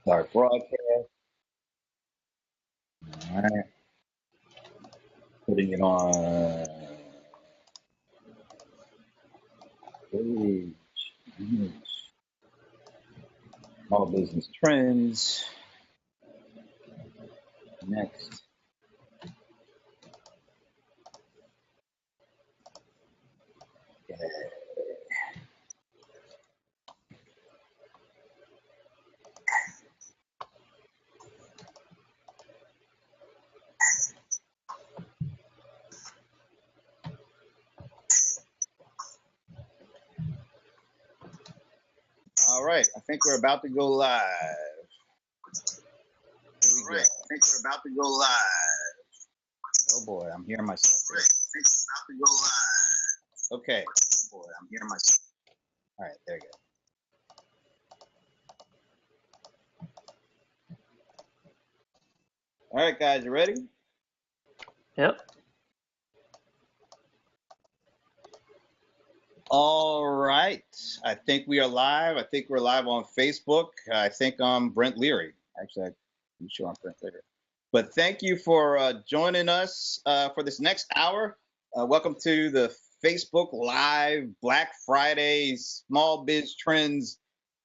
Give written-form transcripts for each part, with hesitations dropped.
Start broadcast. All right. Putting it on page. Small business trends. Next. Okay. All right, I think we're about to go live. Here we go. I think we're about to go live. Oh boy, I'm hearing myself. Right. I think we're about to go live. Okay. Oh boy, I'm hearing myself. All right, there you go. All right, guys, you ready? Yep. All right. I think we are live. I think we're live on Facebook. I think I'm Brent Leary. Actually, I'm sure I'm Brent Leary. But thank you for joining us for this next hour. Welcome to the Facebook Live Black Friday Small Biz Trends,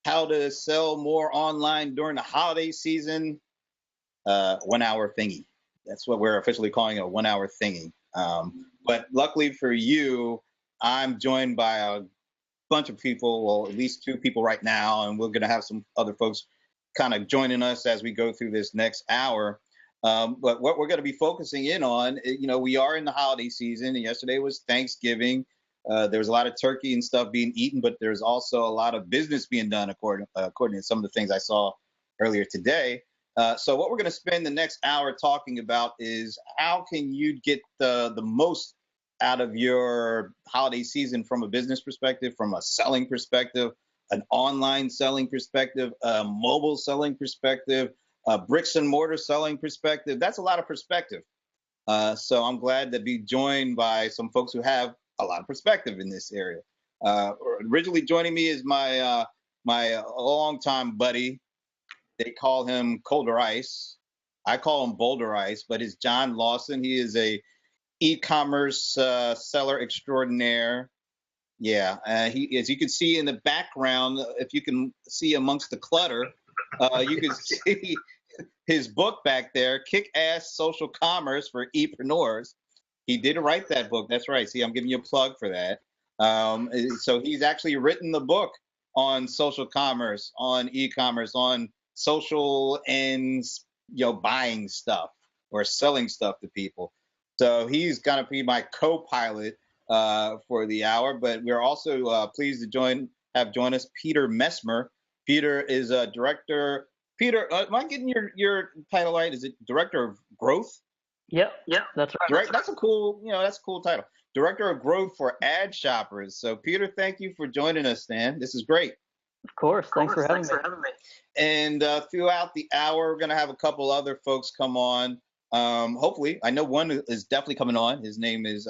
how to sell more online during the holiday season, 1 hour thingy. That's what we're officially calling a 1 hour thingy. But luckily for you, I'm joined by a bunch of people, well, at least 2 people right now, and we're going to have some other folks kind of joining us as we go through this next hour. But what we're going to be focusing in on, we are in the holiday season, and yesterday was Thanksgiving. There was a lot of turkey and stuff being eaten, but there's also a lot of business being done according to some of the things I saw earlier today. So what we're going to spend the next hour talking about is how can you get the most out of your holiday season from a business perspective, from a selling perspective, an online selling perspective, a mobile selling perspective, a bricks and mortar selling perspective. That's a lot of perspective. So I'm glad to be joined by some folks who have a lot of perspective in this area. Originally joining me is my longtime buddy. They call him Colder Ice. I call him Boulder Ice, but it's John Lawson. He is a e-commerce seller extraordinaire. Yeah, he, as you can see in the background, if you can see amongst the clutter, you can see his book back there, Kick-Ass Social Commerce for E-preneurs. He did write that book. That's right. See, I'm giving you a plug for that. So he's actually written the book on social commerce, on e-commerce, on social and buying stuff or selling stuff to people. So he's going to be my co-pilot for the hour. But we're also pleased to have join us Peter Messmer. Peter is a director. Peter, am I getting your title right? Is it director of growth? Yep, that's right. That's a cool, that's a cool title. Director of growth for ad shoppers. So Peter, thank you for joining us, man. This is great. Of course. Thanks for having me. And throughout the hour, we're going to have a couple other folks come on. Hopefully, I know one is definitely coming on. His name is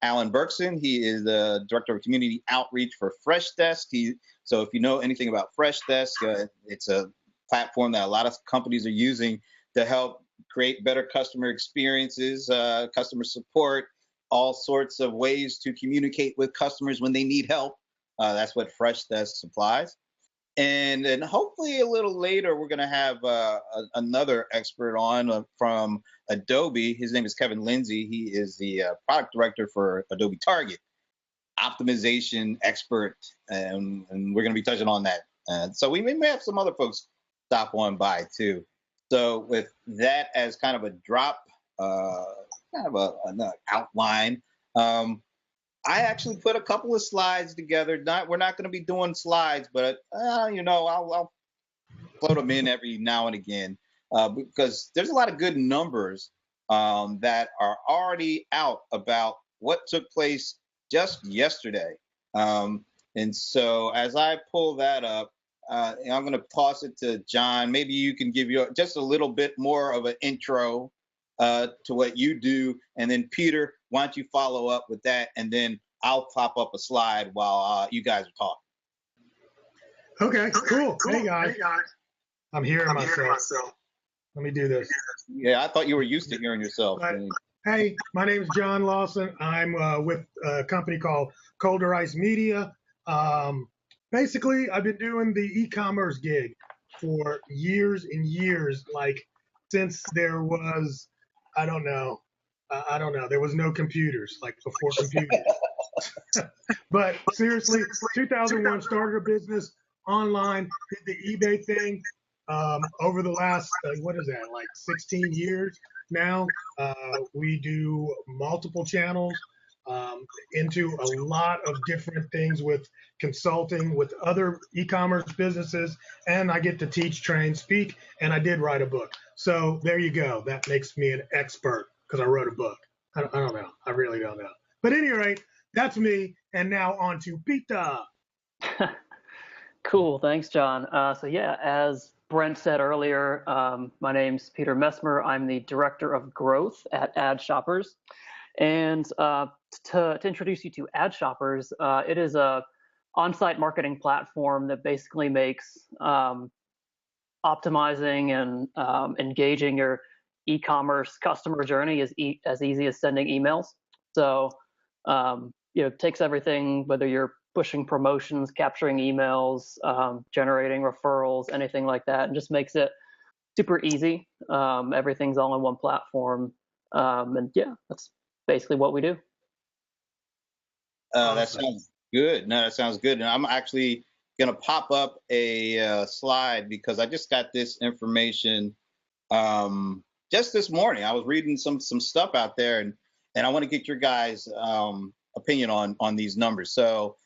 Alan Berkson. He is the director of community outreach for Freshdesk. So if you know anything about Freshdesk, it's a platform that a lot of companies are using to help create better customer experiences, customer support, all sorts of ways to communicate with customers when they need help. That's what Freshdesk supplies. And then hopefully a little later, we're going to have another expert on from Adobe. His name is Kevin Lindsay. He is the product director for Adobe Target, optimization expert, and we're going to be touching on that. So we may have some other folks stop on by too. So with that as kind of a drop, kind of an outline, I actually put a couple of slides together. We're not going to be doing slides, but I'll float them in every now and again because there's a lot of good numbers that are already out about what took place just yesterday. And so as I pull that up, I'm going to toss it to John. Maybe you can give just a little bit more of an intro to what you do. And then Peter, why don't you follow up with that? And then I'll pop up a slide while you guys are talking. Okay, cool. Hey, guys. I'm hearing myself. Let me do this. Yeah, I thought you were used to hearing yourself. But, hey, my name is John Lawson. I'm with a company called Colder Ice Media. Basically, I've been doing the e-commerce gig for years and years, like since there was, I don't know, there was no computers, like before computers. But seriously, 2001 started a business online, did the eBay thing. Over the last, what is that, like 16 years now, we do multiple channels into a lot of different things with consulting with other e-commerce businesses. And I get to teach, train, speak, and I did write a book. So there you go. That makes me an expert because I wrote a book. I don't know. I really don't know. But at any rate, that's me. And now on to Peter. Cool. Thanks, John. So yeah, as Brent said earlier, my name's Peter Messmer. I'm the Director of Growth at Ad Shoppers. And to introduce you to Ad Shoppers, it is a on-site marketing platform that basically makes optimizing and engaging your e-commerce customer journey as easy as sending emails. So it takes everything, whether you're pushing promotions, capturing emails, generating referrals, anything like that, and just makes it super easy. Everything's all on one platform. And yeah, that's basically what we do. That sounds good. No, that sounds good. And I'm actually going to pop up a slide because I just got this information just this morning. I was reading some stuff out there, and I want to get your guys' opinion on these numbers. So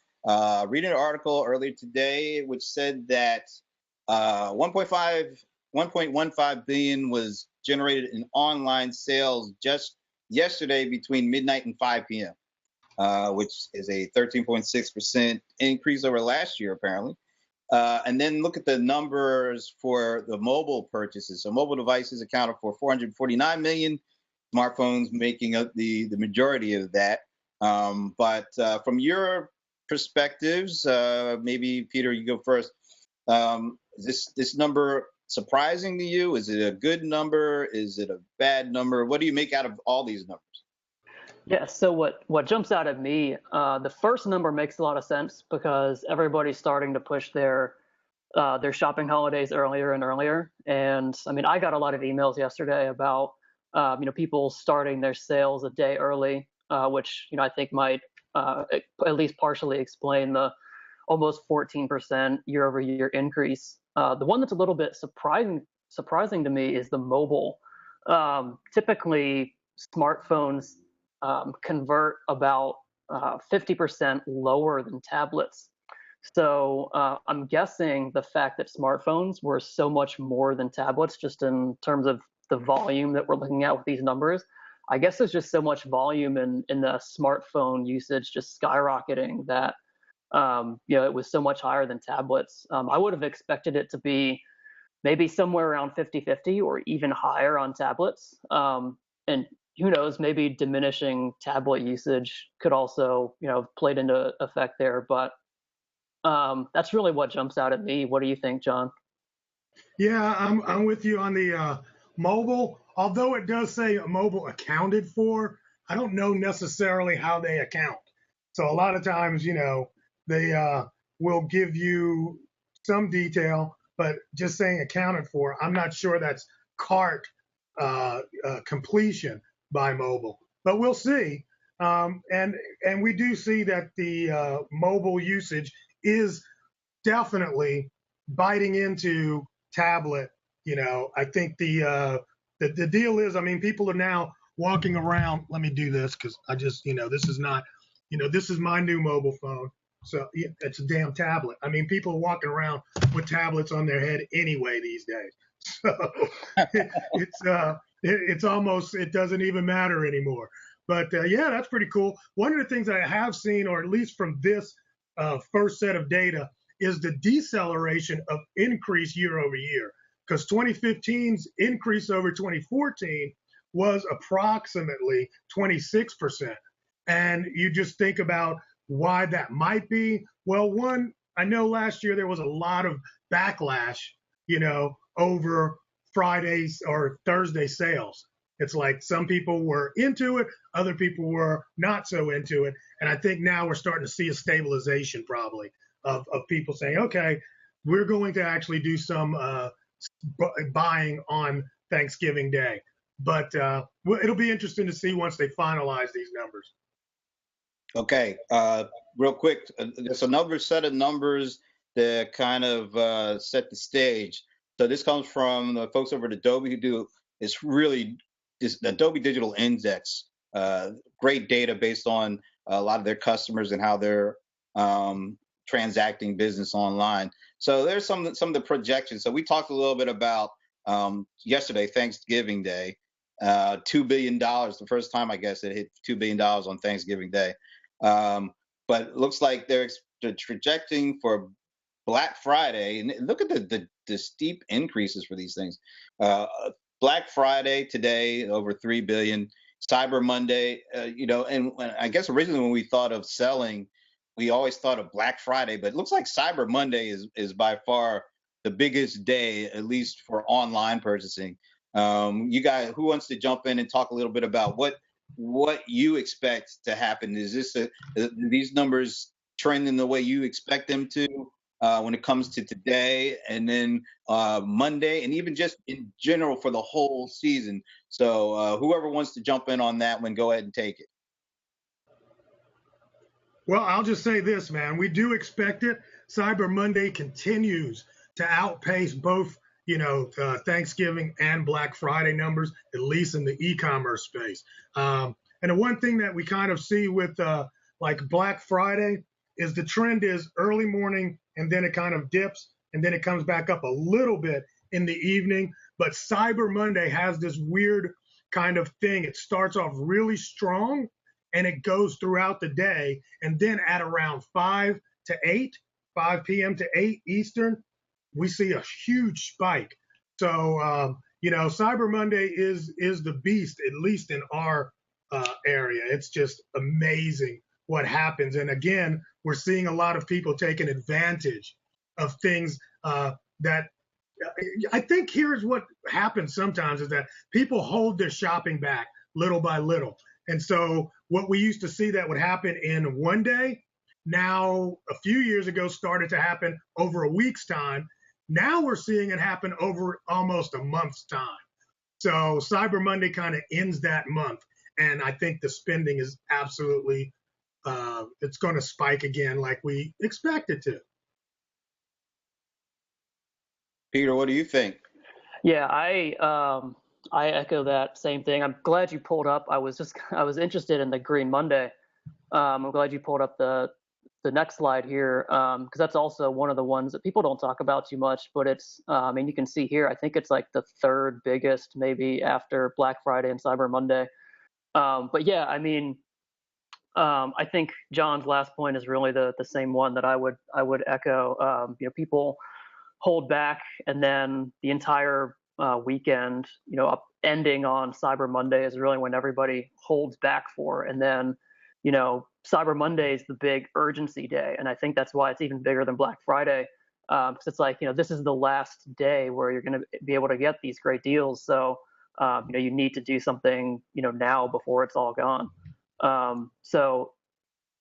reading an article earlier today which said that 1.15 billion was generated in online sales just yesterday between midnight and 5 p.m., which is a 13.6% increase over last year, apparently. And then look at the numbers for the mobile purchases. So mobile devices accounted for 449 million, smartphones making up the majority of that. But from your perspectives, maybe Peter, you go first. Is this number surprising to you? Is it a good number? Is it a bad number? What do you make out of all these numbers? Yeah, so what jumps out at me, the first number makes a lot of sense because everybody's starting to push their shopping holidays earlier and earlier. And I mean, I got a lot of emails yesterday about people starting their sales a day early, which I think might at least partially explain the almost 14% year-over-year increase. The one that's a little bit surprising to me is the mobile. Typically, smartphones convert about 50% lower than tablets. So I'm guessing the fact that smartphones were so much more than tablets, just in terms of the volume that we're looking at with these numbers, I guess there's just so much volume in the smartphone usage just skyrocketing that it was so much higher than tablets. I would have expected it to be maybe somewhere around 50-50 or even higher on tablets. And who knows, maybe diminishing tablet usage could also, played into effect there. But that's really what jumps out at me. What do you think, John? Yeah, I'm with you on the mobile. Although it does say mobile accounted for, I don't know necessarily how they account. So a lot of times, they will give you some detail, but just saying accounted for, I'm not sure that's cart completion by mobile, but we'll see. And we do see that the mobile usage is definitely biting into tablet. I think the deal is, people are now walking around. Let me do this because I just, this is not, this is my new mobile phone. So yeah, it's a damn tablet. People are walking around with tablets on their head anyway these days. So it's almost, it doesn't even matter anymore. But yeah, that's pretty cool. One of the things I have seen, or at least from this first set of data, is the deceleration of increase year over year. Because 2015's increase over 2014 was approximately 26%. And you just think about why that might be. Well, one, I know last year there was a lot of backlash over Fridays or Thursday sales. It's like some people were into it, other people were not so into it. And I think now we're starting to see a stabilization probably of people saying, okay, we're going to actually do some buying on Thanksgiving Day. But it'll be interesting to see once they finalize these numbers. Okay, real quick, there's another set of numbers that kind of set the stage. So this comes from the folks over at Adobe who do, it's really this Adobe Digital Index, great data based on a lot of their customers and how they're transacting business online. So there's some of the projections. So we talked a little bit about yesterday, Thanksgiving Day, $2 billion, the first time I guess it hit $2 billion on Thanksgiving Day. But it looks like they're projecting for Black Friday, and look at the steep increases for these things. Black Friday today over 3 billion. Cyber Monday, and I guess originally when we thought of selling, we always thought of Black Friday, but it looks like Cyber Monday is by far the biggest day, at least for online purchasing. You guys, who wants to jump in and talk a little bit about what you expect to happen? Is this these numbers trending the way you expect them to when it comes to today and then Monday, and even just in general for the whole season? So whoever wants to jump in on that one, go ahead and take it. Well, I'll just say this, man. We do expect it. Cyber Monday continues to outpace both, Thanksgiving and Black Friday numbers, at least in the e-commerce space. And the one thing that we kind of see with like Black Friday is the trend is early morning and then it kind of dips and then it comes back up a little bit in the evening. But Cyber Monday has this weird kind of thing. It starts off really strong and it goes throughout the day. And then at around 5 p.m. to 8 Eastern, we see a huge spike. So, Cyber Monday is the beast, at least in our area. It's just amazing what happens. And again, we're seeing a lot of people taking advantage of things that I think here's what happens sometimes is that people hold their shopping back little by little. And so what we used to see that would happen in one day, now a few years ago started to happen over a week's time. Now we're seeing it happen over almost a month's time. So Cyber Monday kind of ends that month. And I think the spending is absolutely, it's going to spike again like we expect it to. Peter, what do you think? Yeah, I echo that same thing. I'm glad you pulled up. I was interested in the Green Monday. I'm glad you pulled up the next slide here, because that's also one of the ones that people don't talk about too much, but it's, you can see here, I think it's like the third biggest maybe after Black Friday and Cyber Monday. But yeah, I think John's last point is really the same one that I would echo. People hold back, and then the entire weekend, ending on Cyber Monday is really when everybody holds back for. And then, Cyber Monday is the big urgency day. And I think that's why it's even bigger than Black Friday. Because it's like, this is the last day where you're going to be able to get these great deals. So, you need to do something, now before it's all gone. So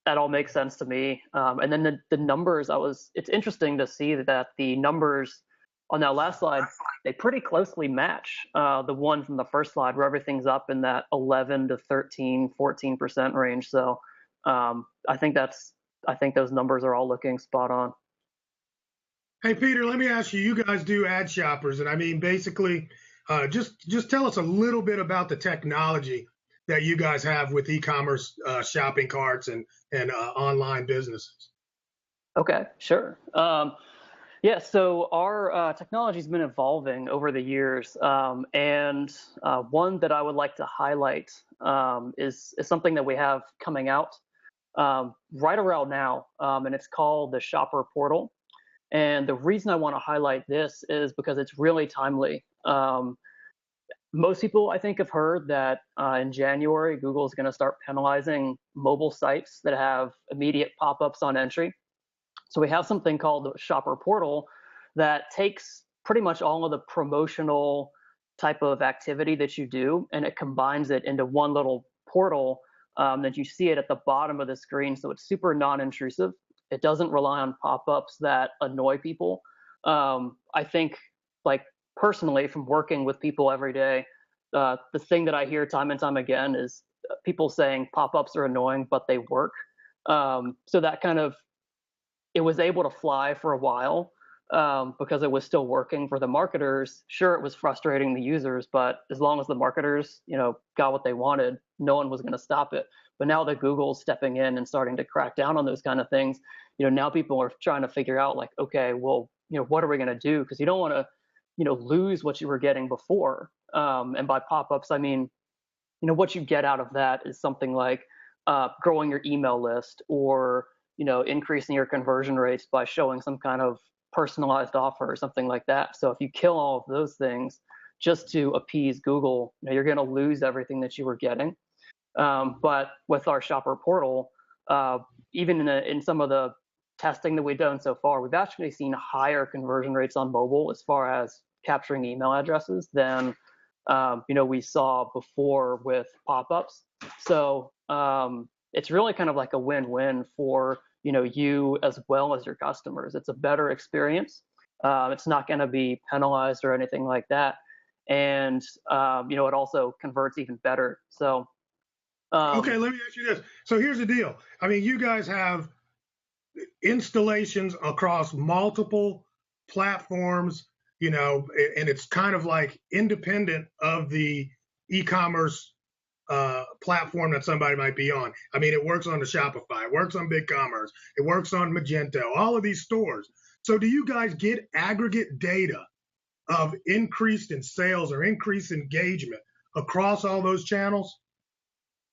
that all makes sense to me. And then the numbers, it's interesting to see that the numbers on that last slide, they pretty closely match the one from the first slide where everything's up in that 11 to 13, 14% range. So I think those numbers are all looking spot on. Hey, Peter, let me ask you, you guys do ad shoppers. And basically, just tell us a little bit about the technology that you guys have with e-commerce shopping carts and online businesses. Okay, sure. Yeah, so our technology has been evolving over the years, and one that I would like to highlight is something that we have coming out right around now, and it's called the Shopper Portal. And the reason I want to highlight this is because it's really timely. Most people, I think, have heard that in January, Google is going to start penalizing mobile sites that have immediate pop-ups on entry. So we have something called the Shopper Portal that takes pretty much all of the promotional type of activity that you do, and it combines it into one little portal that you see it at the bottom of the screen. So it's super non-intrusive. It doesn't rely on pop-ups that annoy people. I think, like, personally, from working with people every day, the thing that I hear time and time again is people saying pop-ups are annoying, but they work. So that kind of, it was able to fly for a while because it was still working for the marketers. Sure, it was frustrating the users, but as long as the marketers, got what they wanted, no one was going to stop it. But now that Google's stepping in and starting to crack down on those kind of things, now people are trying to figure out, like, okay, well, what are we going to do? Because you don't want to, lose what you were getting before. And by pop-ups, I mean, what you get out of that is something like growing your email list, or increasing your conversion rates by showing some kind of personalized offer or something like that. So if you kill all of those things just to appease Google, you're going to lose everything that you were getting. But with our shopper portal, even in some of the testing that we've done so far, we've actually seen higher conversion rates on mobile as far as capturing email addresses than we saw before with pop-ups. So it's really kind of like a win-win for you as well as your customers. It's a better experience. It's not going to be penalized or anything like that, and it also converts even better. So okay, let me ask you this. So here's the deal. I mean, you guys have installations across multiple platforms, and it's kind of like independent of the e-commerce platform that somebody might be on. I mean, it works on the Shopify, it works on BigCommerce, it works on Magento, all of these stores. So do you guys get aggregate data of increased in sales or increased engagement across all those channels?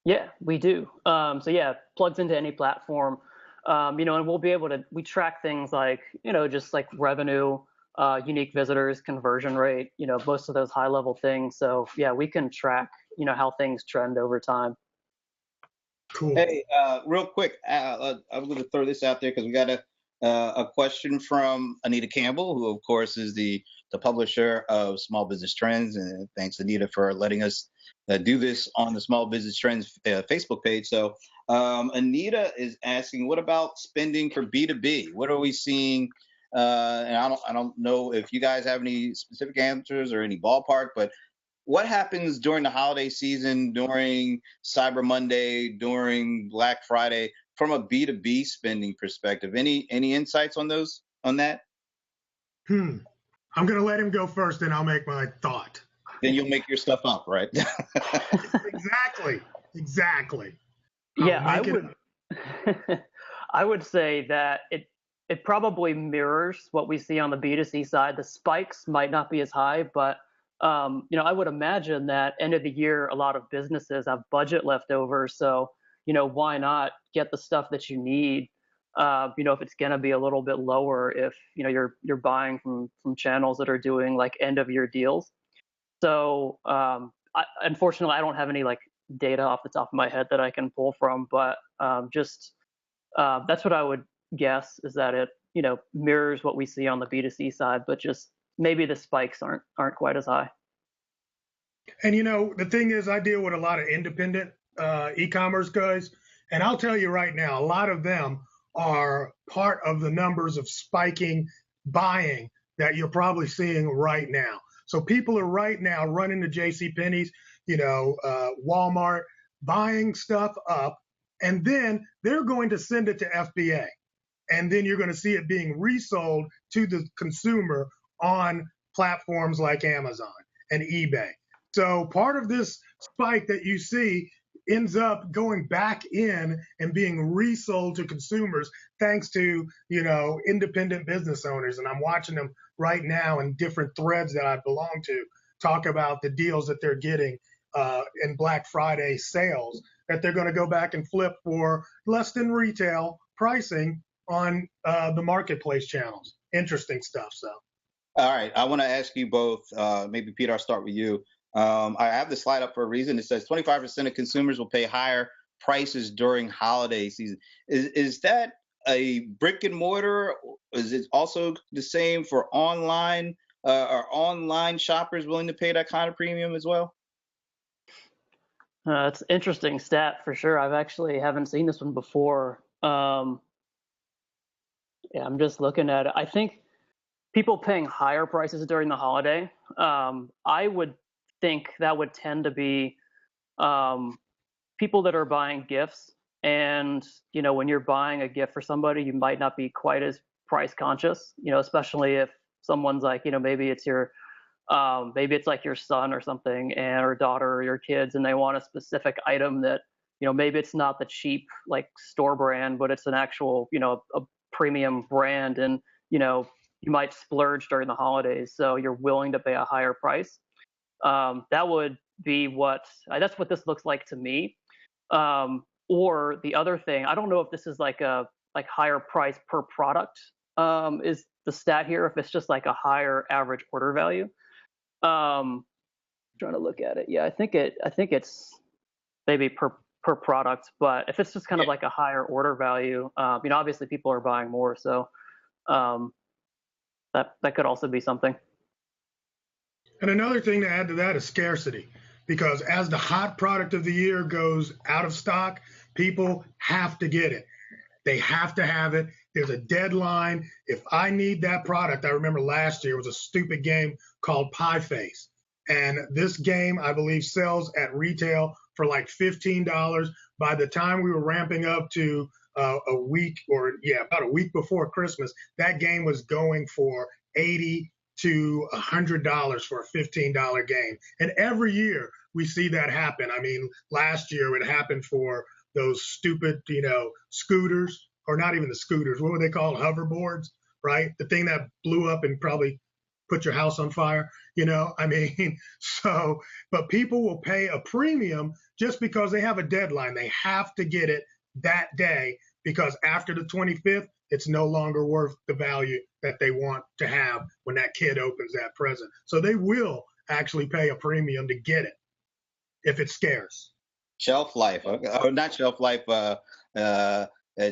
Yeah, we do. So yeah, plugs into any platform. And we'll be able to, we track things like, just like revenue, unique visitors, conversion rate, most of those high level things. So yeah, we can track, how things trend over time. Cool. Hey, real quick, I'm going to throw this out there because we got a question from Anita Campbell, who of course is the publisher of Small Business Trends. And thanks, Anita, for letting us do this on the Small Business Trends Facebook page. So Anita is asking, what about spending for B2B? What are we seeing? And I don't know if you guys have any specific answers or any ballpark, but what happens during the holiday season, during Cyber Monday, during Black Friday, from a B2B spending perspective? Any insights on that? I'm going to let him go first, and I'll make my thought. Then you'll make your stuff up, right? Exactly. Yeah, I would say that it probably mirrors what we see on the B2C side. The spikes might not be as high, but I would imagine that end of the year, a lot of businesses have budget left over. So, why not get the stuff that you need? If it's going to be a little bit lower, if, you're buying from channels that are doing like end of year deals. So, unfortunately, I don't have any like data off the top of my head that I can pull from, but that's what I would guess, is that it, mirrors what we see on the B2C side, but just maybe the spikes aren't quite as high. And the thing is, I deal with a lot of independent e-commerce guys, and I'll tell you right now, a lot of them are part of the numbers of spiking buying that you're probably seeing right now. So people are right now running to JCPenney's, Walmart, buying stuff up, and then they're going to send it to FBA. And then you're going to see it being resold to the consumer on platforms like Amazon and eBay. So part of this spike that you see ends up going back in and being resold to consumers thanks to, independent business owners. And I'm watching them right now in different threads that I belong to talk about the deals that they're getting in Black Friday sales that they're going to go back and flip for less than retail pricing on the marketplace channels. Interesting stuff. So. All right. I want to ask you both, maybe Peter, I'll start with you. I have the slide up for a reason. It says 25% of consumers will pay higher prices during holiday season. Is that a brick and mortar? Is it also the same for online? Are online shoppers willing to pay that kind of premium as well? It's an interesting stat for sure. I've actually haven't seen this one before. Yeah, I'm just looking at it. I think people paying higher prices during the holiday, I would think that would tend to be um, people that are buying gifts. And, when you're buying a gift for somebody, you might not be quite as price conscious, especially if someone's like, maybe it's like your son or something and or daughter or your kids, and they want a specific item that, maybe it's not the cheap like store brand, but it's an actual, a premium brand. And, you might splurge during the holidays. So you're willing to pay a higher price. That would be that's what this looks like to me. Or the other thing, I don't know if this is like a higher price per product is the stat here, if it's just like a higher average order value. Trying to look at it. Yeah, I think it's maybe per product, but if it's just kind of like a higher order value, obviously people are buying more, so that could also be something. And another thing to add to that is scarcity, because as the hot product of the year goes out of stock, people have to get it. They have to have it. There's a deadline. If I need that product, I remember last year was a stupid game called Pie Face. And this game, I believe, sells at retail for like $15. By the time we were ramping up to about a week before Christmas, that game was going for $80 to $100 for a $15 game. And every year we see that happen. I mean, last year it happened for those stupid, scooters, or not even the scooters. What were they called? Hoverboards, right? The thing that blew up and probably put your house on fire, so, but people will pay a premium just because they have a deadline. They have to get it that day, because after the 25th, it's no longer worth the value that they want to have when that kid opens that present. So they will actually pay a premium to get it if it's scarce. Shelf life, or not shelf life,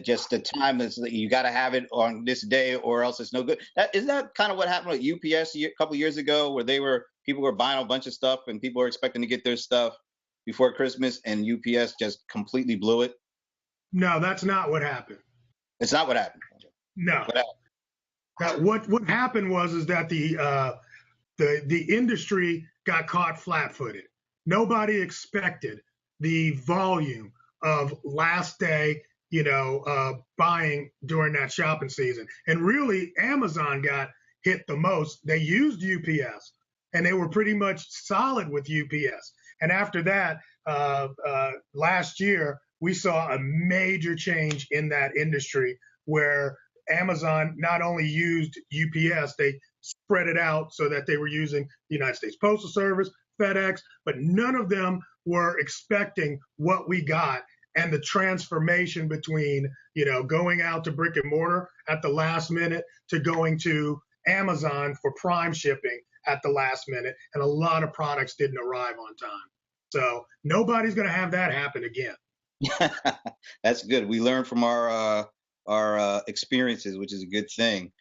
just the time is you got to have it on this day or else it's no good. Isn't that kind of what happened with UPS a couple of years ago, where people were buying a bunch of stuff and people were expecting to get their stuff before Christmas, and UPS just completely blew it? No, that's not what happened. It's not what happened. No. What happened was that the industry got caught flat-footed. Nobody expected the volume of last day, buying during that shopping season. And really, Amazon got hit the most. They used UPS, and they were pretty much solid with UPS. And after that, last year, we saw a major change in that industry where Amazon not only used UPS, they spread it out so that they were using the United States Postal Service, FedEx, but none of them were expecting what we got, and the transformation between, going out to brick and mortar at the last minute to going to Amazon for prime shipping at the last minute. And a lot of products didn't arrive on time. So nobody's going to have that happen again. That's good. We learn from our experiences, which is a good thing.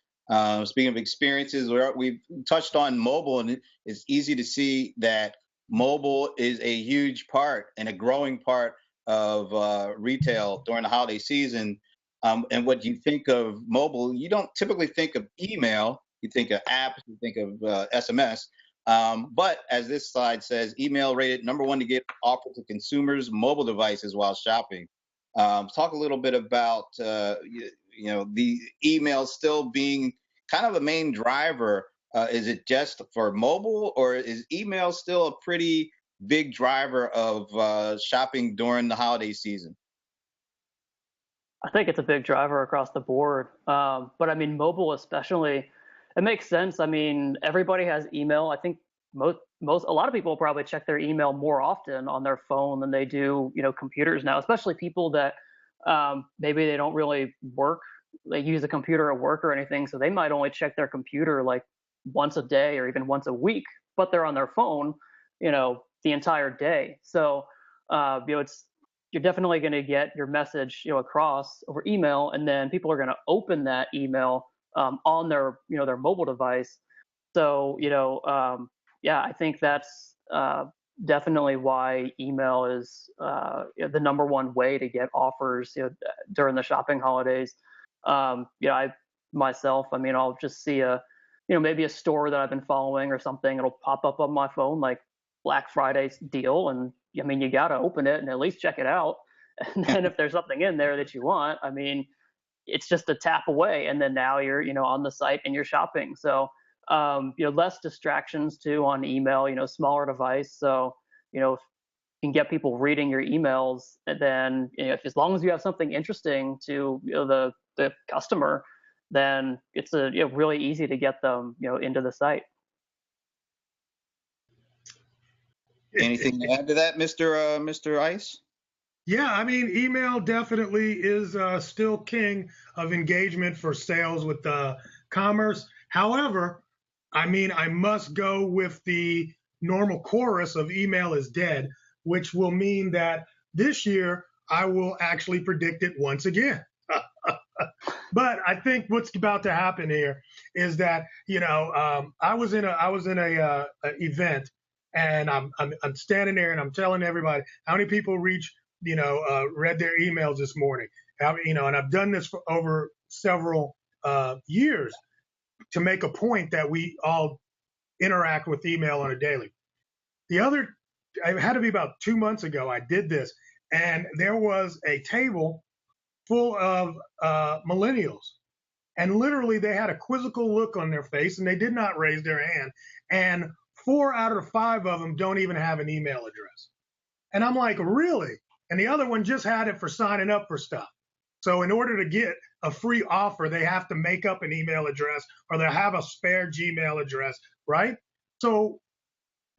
Speaking of experiences, we've touched on mobile, and it's easy to see that mobile is a huge part and a growing part of retail during the holiday season. And what you think of mobile, you don't typically think of email. You think of apps, you think of SMS. But as this slide says, email rated #1 to get offered to consumers' mobile devices while shopping. Talk a little bit about the email still being kind of a main driver. Is it just for mobile, or is email still a pretty big driver of shopping during the holiday season? I think it's a big driver across the board. But I mean, mobile especially, it makes sense. I mean, everybody has email. I think a lot of people probably check their email more often on their phone than they do, computers now, especially people that maybe they don't really work. They use a computer at work or anything. So they might only check their computer like once a day or even once a week, but they're on their phone, the entire day. So, you're definitely going to get your message, across over email, and then people are going to open that email on their, their mobile device. So, yeah, I think that's definitely why email is the number one way to get offers, during the shopping holidays. I myself, I mean, I'll just see maybe a store that I've been following or something. It'll pop up on my phone like Black Friday's deal, and I mean, you got to open it and at least check it out. And then if there's something in there that you want, I mean, it's just a tap away, and then now you're on the site and you're shopping. So less distractions too on email, smaller device. So if you can get people reading your emails, and then if as long as you have something interesting to the customer, then it's really easy to get them into the site. Anything to add to that, Mr. Ice? Yeah, I mean, email definitely is still king of engagement for sales with commerce. However, I mean, I must go with the normal chorus of email is dead, which will mean that this year I will actually predict it once again. But I think what's about to happen here is that I was in a event, and I'm standing there and I'm telling everybody how many people read their emails this morning. And I've done this for over several years to make a point that we all interact with email on a daily. It had to be about 2 months ago, I did this, and there was a table full of millennials, and literally they had a quizzical look on their face, and they did not raise their hand, and 4 out of 5 of them don't even have an email address. And I'm like, really? And the other one just had it for signing up for stuff. So in order to get a free offer, they have to make up an email address, or they'll have a spare Gmail address, right? So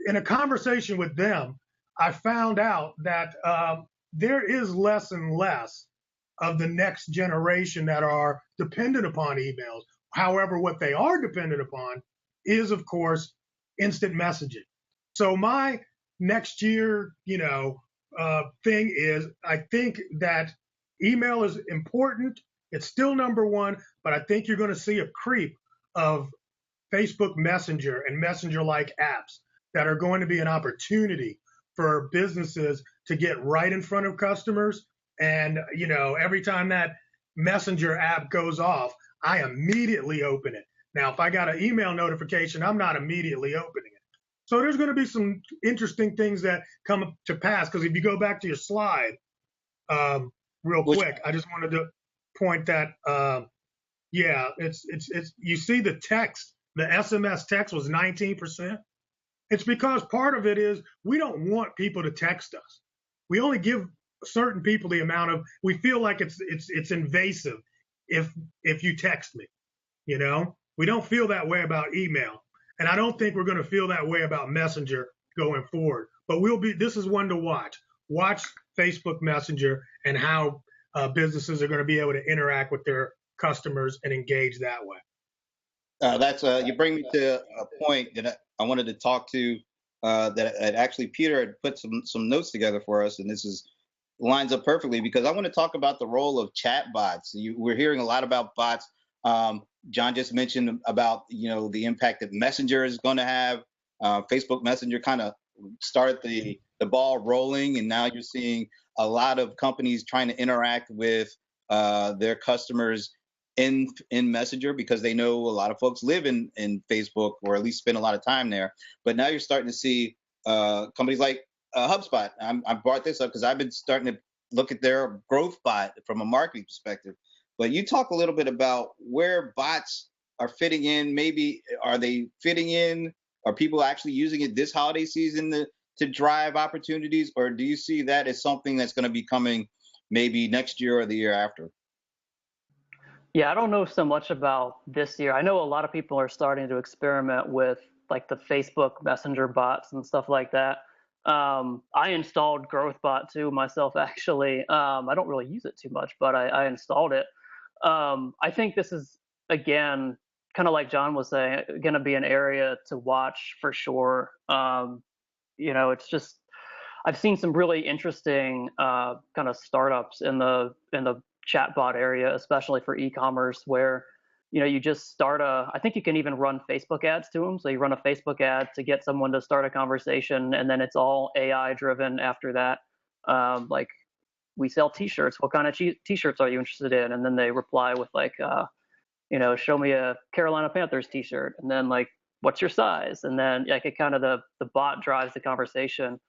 in a conversation with them, I found out that there is less and less of the next generation that are dependent upon emails. However, what they are dependent upon is, of course, instant messaging. So my next year, thing is, I think that email is important. It's still number one, but I think you're going to see a creep of Facebook Messenger and Messenger-like apps that are going to be an opportunity for businesses to get right in front of customers. And, every time that Messenger app goes off, I immediately open it. Now, if I got an email notification, I'm not immediately opening it. So there's going to be some interesting things that come to pass. Because if you go back to your slide real quick, I just wanted to point that, it's you see the text, the SMS text was 19%. It's because part of it is we don't want people to text us. We only give certain people the amount of, we feel like it's invasive if you text me, we don't feel that way about email. And I don't think we're going to feel that way about Messenger going forward, but this is one to watch Facebook Messenger and how businesses are going to be able to interact with their customers and engage that way. You bring me to a point that I wanted to talk to, that actually Peter had put some notes together for us, and lines up perfectly, because I want to talk about the role of chatbots. We're hearing a lot about bots. John just mentioned about the impact that Messenger is going to have. Facebook Messenger kind of started the ball rolling, and now you're seeing a lot of companies trying to interact with their customers in Messenger, because they know a lot of folks live in Facebook, or at least spend a lot of time there. But now you're starting to see companies like HubSpot. I brought this up because I've been starting to look at their growth bot from a marketing perspective. But you talk a little bit about where bots are fitting in. Maybe are they fitting in? Are people actually using it this holiday season to drive opportunities, or do you see that as something that's going to be coming maybe next year or the year after? Yeah, I don't know so much about this year. I know a lot of people are starting to experiment with like the Facebook Messenger bots and stuff like that. I installed GrowthBot too myself, actually. I don't really use it too much, but I installed it. I think this is, again, kind of like John was saying, going to be an area to watch for sure. It's just, I've seen some really interesting kind of startups in the chatbot area, especially for e-commerce, where you just start I think you can even run Facebook ads to them. So you run a Facebook ad to get someone to start a conversation, and then it's all AI driven after that. Like, we sell t-shirts. What kind of t-shirts are you interested in? And then they reply with like, show me a Carolina Panthers t-shirt. And then like, what's your size? And then like it kind of the bot drives the conversation.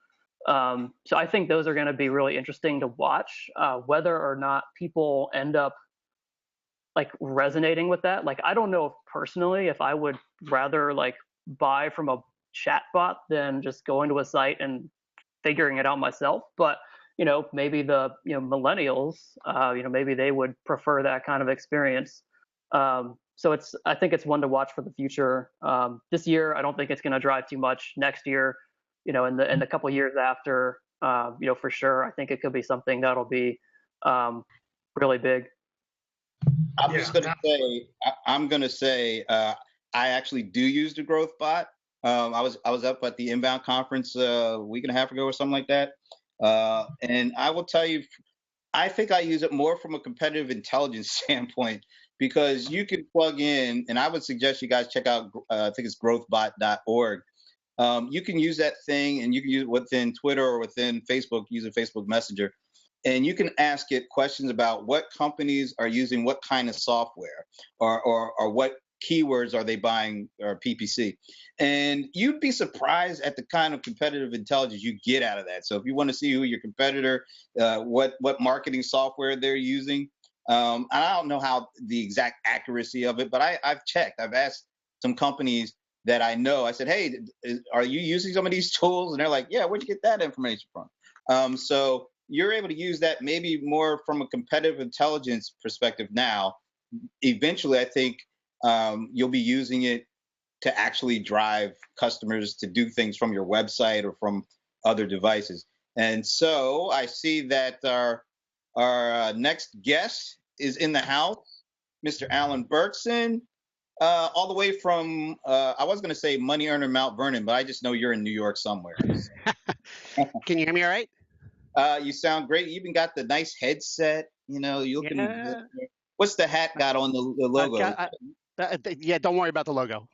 So I think those are going to be really interesting to watch, whether or not people end up like resonating with that. Like, I don't know if personally if I would rather like buy from a chatbot than just going to a site and figuring it out myself. But maybe the millennials, maybe they would prefer that kind of experience. So I think it's one to watch for the future. This year, I don't think it's going to drive too much. Next year, in the couple of years after, for sure, I think it could be something that'll be really big. I'm just going to say, I'm going to say, I actually do use the growth bot. I was up at the Inbound conference a week and a half ago or something like that. And I will tell you, I think I use it more from a competitive intelligence standpoint, because you can plug in, and I would suggest you guys check out, I think it's growthbot.org. You can use that thing, and you can use it within Twitter or within Facebook, using Facebook Messenger. And you can ask it questions about what companies are using what kind of software, or what keywords are they buying, or PPC. And you'd be surprised at the kind of competitive intelligence you get out of that. So if you want to see who your competitor, what marketing software they're using, and I don't know how the exact accuracy of it, but I've checked. I've asked some companies that I know. I said, hey, are you using some of these tools? And they're like, yeah, where'd you get that information from? So you're able to use that maybe more from a competitive intelligence perspective now. Eventually, I think you'll be using it to actually drive customers to do things from your website or from other devices. And so I see that our next guest is in the house, Mr. Alan Berkson, all the way from, I was going to say Money Earner Mount Vernon, but I just know you're in New York somewhere. Can you hear me all right? You sound great. You even got the nice headset. You're looking good. What's the hat got on the logo? Yeah, don't worry about the logo.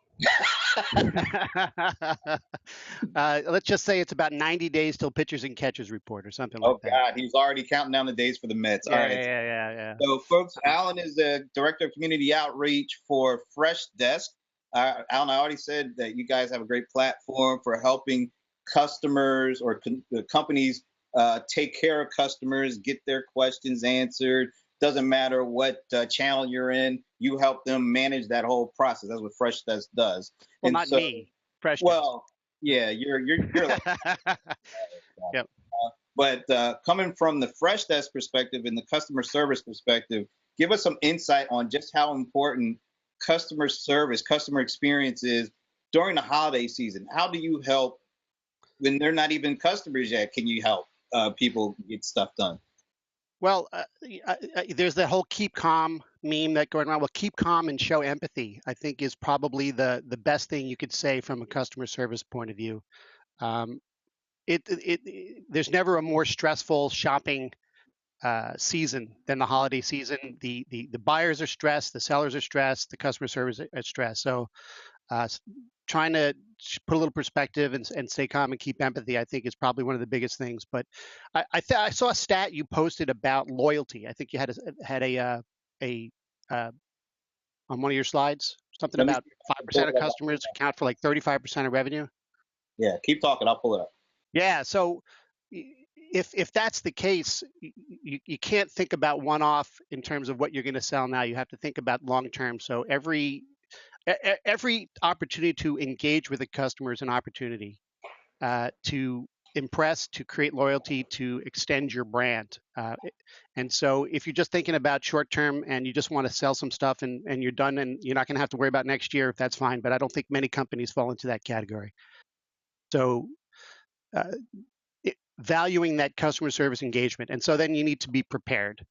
Let's just say it's about 90 days till pitchers and catchers report or something like that. Oh, God, he's already counting down the days for the Mets. Yeah, all right. Yeah. So, folks, Alan is the Director of Community Outreach for Freshdesk. Alan, I already said that you guys have a great platform for helping customers or companies take care of customers, get their questions answered. Doesn't matter what channel you're in, you help them manage that whole process. That's what Freshdesk does. Well, not me. Freshdesk. Well, yeah, you're like, yep. But coming from the Freshdesk perspective and the customer service perspective, give us some insight on just how important customer service, customer experience is during the holiday season. How do you help when they're not even customers yet? Can you help people get stuff done? Well, there's the whole keep calm meme that going around. Well, keep calm and show empathy, I think, is probably the best thing you could say from a customer service point of view. There's never a more stressful shopping season than the holiday season. The buyers are stressed, the sellers are stressed, the customer service are stressed. So trying to put a little perspective and stay calm and keep empathy, I think, is probably one of the biggest things. But I saw a stat you posted about loyalty. I think you had a on one of your slides, something about 5% of customers account for like 35% of revenue. Yeah, keep talking. I'll pull it up. Yeah. So if that's the case, you can't think about one-off in terms of what you're going to sell now. You have to think about long-term. So every opportunity to engage with a customer is an opportunity to impress, to create loyalty, to extend your brand. And so if you're just thinking about short term and you just want to sell some stuff and you're done and you're not going to have to worry about next year, that's fine. But I don't think many companies fall into that category. So valuing that customer service engagement. And so then you need to be prepared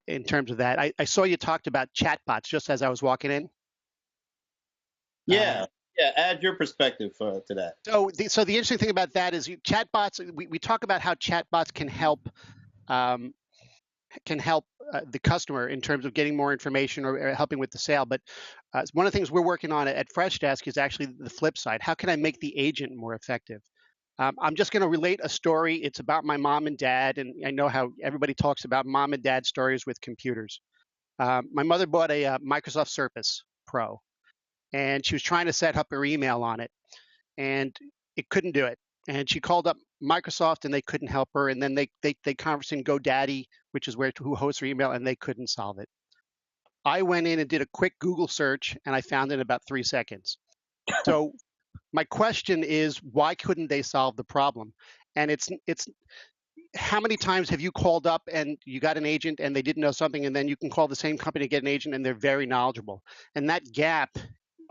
in terms of that. I saw you talked about chatbots just as I was walking in. Yeah, add your perspective to that. So the interesting thing about that is chatbots, we talk about how chatbots can help can help the customer in terms of getting more information or helping with the sale. But one of the things we're working on at Freshdesk is actually the flip side. How can I make the agent more effective? I'm just going to relate a story. It's about my mom and dad, and I know how everybody talks about mom and dad stories with computers. My mother bought a Microsoft Surface Pro, and she was trying to set up her email on it, and it couldn't do it. And she called up Microsoft, and they couldn't help her. And then they conversed in GoDaddy, which is who hosts her email, and they couldn't solve it. I went in and did a quick Google search, and I found it in about 3 seconds. So my question is, why couldn't they solve the problem? And it's how many times have you called up and you got an agent and they didn't know something, and then you can call the same company to get an agent and they're very knowledgeable? And that gap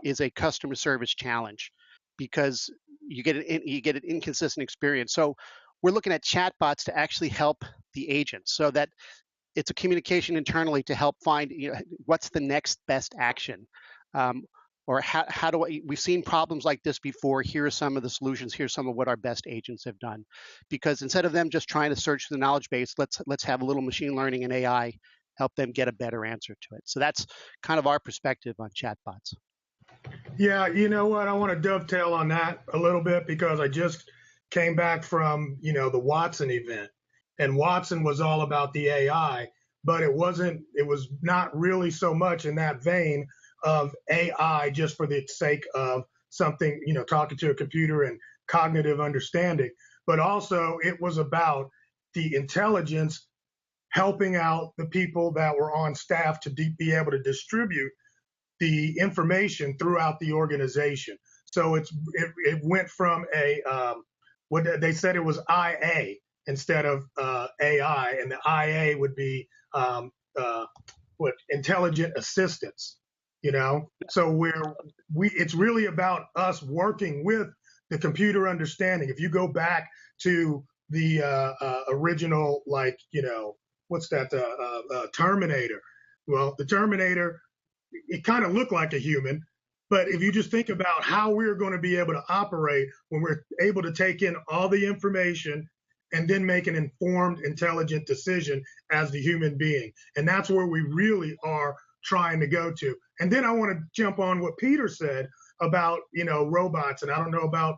is a customer service challenge because you get an inconsistent experience. So we're looking at chatbots to actually help the agents so that it's a communication internally to help find what's the next best action. Or how do we've seen problems like this before. Here are some of the solutions. Here's some of what our best agents have done. Because instead of them just trying to search the knowledge base, let's have a little machine learning and AI help them get a better answer to it. So that's kind of our perspective on chatbots. Yeah, you know what? I want to dovetail on that a little bit because I just came back from, the Watson event, and Watson was all about the AI, but it was not really so much in that vein of AI just for the sake of something, talking to a computer and cognitive understanding, but also it was about the intelligence helping out the people that were on staff to be able to distribute the information throughout the organization. So it went from what they said it was IA instead of AI, and the IA would be intelligent assistance. So it's really about us working with the computer understanding. If you go back to the original, what's that, Terminator? Well, the Terminator, it kind of looked like a human, but if you just think about how we're going to be able to operate when we're able to take in all the information and then make an informed, intelligent decision as the human being. And that's where we really are trying to go to. And then I want to jump on what Peter said about, robots. And I don't know about,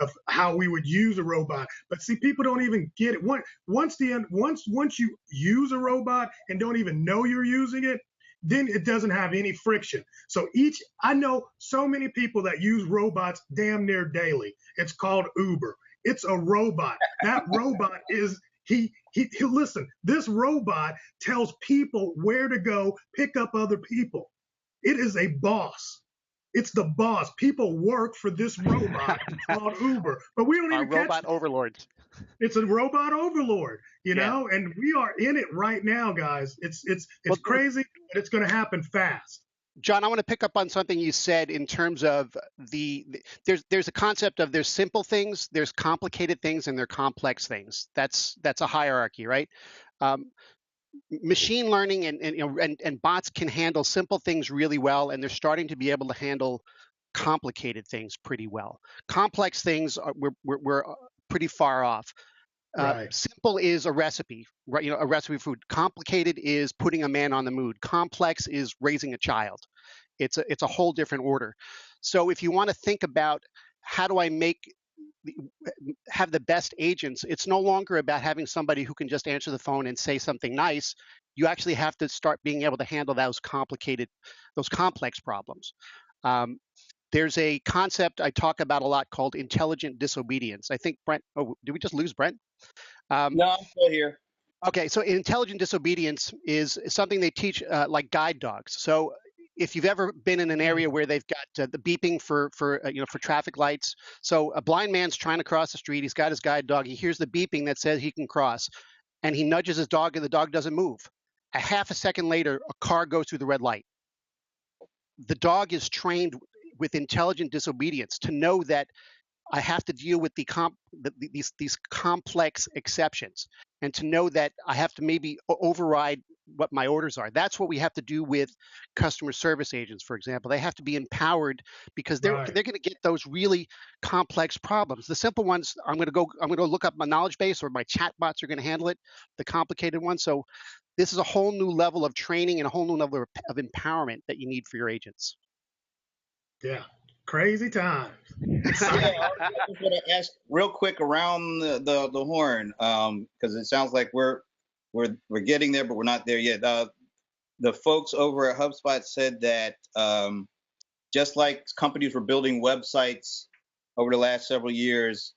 of how we would use a robot, but see, people don't even get it. Once you use a robot and don't even know you're using it, then it doesn't have any friction. So I know so many people that use robots damn near daily. It's called Uber. It's a robot. That robot is, listen, this robot tells people where to go pick up other people. It is a boss. It's the boss. People work for this robot called Uber, but we don't even catch robot overlords. It's a robot overlord, know, and we are in it right now, guys. It's crazy, but it's going to happen fast. John, I want to pick up on something you said in terms of there's a concept of there's simple things, there's complicated things, and there are complex things. That's a hierarchy, right? Machine learning and bots can handle simple things really well, and they're starting to be able to handle complicated things pretty well. Complex things we're pretty far off. Right. Simple is a recipe, right? A recipe for food. Complicated is putting a man on the moon. Complex is raising a child. It's a whole different order. So if you want to think about how do I have the best agents, it's no longer about having somebody who can just answer the phone and say something nice. You actually have to start being able to handle those complex problems. There's a concept I talk about a lot called intelligent disobedience. I think Brent, did we just lose Brent? No, I'm still here. Okay, so intelligent disobedience is something they teach like guide dogs. So if you've ever been in an area where they've got the beeping for traffic lights, so a blind man's trying to cross the street, he's got his guide dog, he hears the beeping that says he can cross, and he nudges his dog and the dog doesn't move. A half a second later, a car goes through the red light. The dog is trained with intelligent disobedience to know that I have to deal with these complex exceptions, and to know that I have to maybe override what my orders are. That's what we have to do with customer service agents, for example. They have to be empowered because they're Right. going to get those really complex problems. The simple ones, I'm going to go look up my knowledge base, or my chatbots are going to handle it. The complicated ones. So this is a whole new level of training and a whole new level of empowerment that you need for your agents. Yeah. Crazy times. Yeah, I just want to ask real quick around the horn, because it sounds like we're getting there, but we're not there yet. The folks over at HubSpot said that just like companies were building websites over the last several years,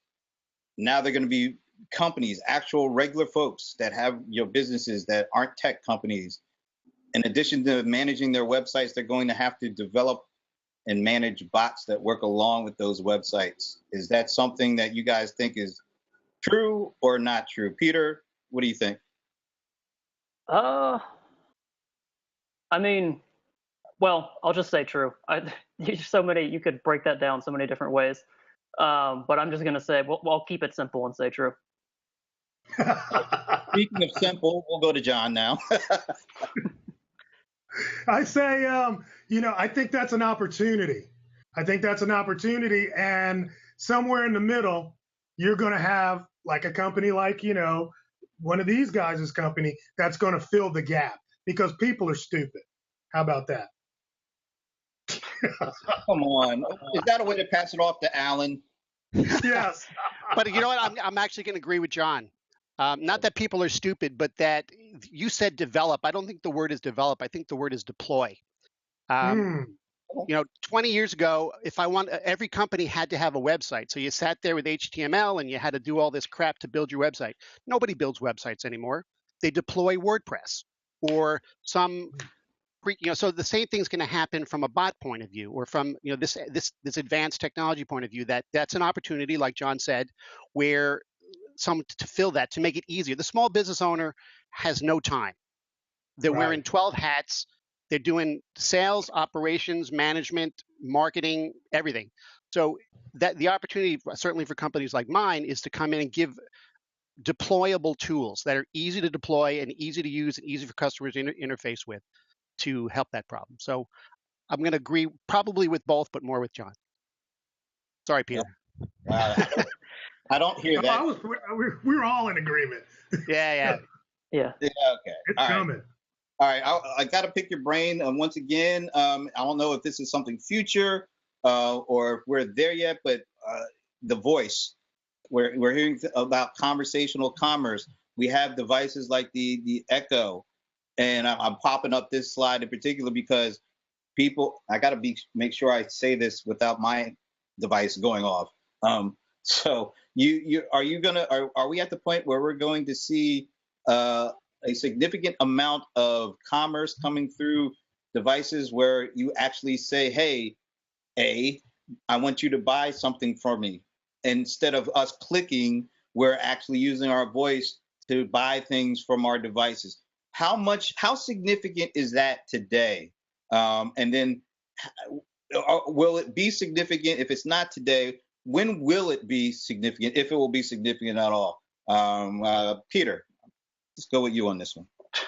now they're going to be companies, actual regular folks that have businesses that aren't tech companies. In addition to managing their websites, they're going to have to develop and manage bots that work along with those websites. Is that something that you guys think is true or not true? Peter, what do you think? I mean, well, I'll just say true. You could break that down so many different ways. But I'm just going to say, well, I'll keep it simple and say true. Speaking of simple, we'll go to John now. I say, I think that's an opportunity. And somewhere in the middle, you're going to have like a company like, one of these guys' company that's going to fill the gap because people are stupid. How about that? Come on. Is that a way to pass it off to Alan? Yes. But you know what? I'm actually going to agree with John. Not that people are stupid, but that you said develop. I don't think the word is develop. I think the word is deploy. 20 years ago, every company had to have a website. So you sat there with HTML and you had to do all this crap to build your website. Nobody builds websites anymore. They deploy WordPress or some, so the same thing's going to happen from a bot point of view, or from, this advanced technology point of view. That's an opportunity, like John said, where to fill that, to make it easier. The small business owner has no time. They're wearing 12 hats. They're doing sales, operations, management, marketing, everything. So that the opportunity, certainly for companies like mine, is to come in and give deployable tools that are easy to deploy and easy to use and easy for customers to interface with to help that problem. So I'm going to agree probably with both, but more with John. Sorry, Peter. Wow. I don't hear that. We were all in agreement. Yeah. Okay. It's coming. All right. I got to pick your brain once again. I don't know if this is something future or if we're there yet, but the voice. We're hearing about conversational commerce. We have devices like the Echo, and I'm popping up this slide in particular because I got to make sure I say this without my device going off. So are we at the point where we're going to see a significant amount of commerce coming through devices where you actually say, hey, I want you to buy something from me. Instead of us clicking, we're actually using our voice to buy things from our devices. How significant is that today? And then will it be significant? If it's not today, when will it be significant, if it will be significant at all? Peter, let's go with you on this one.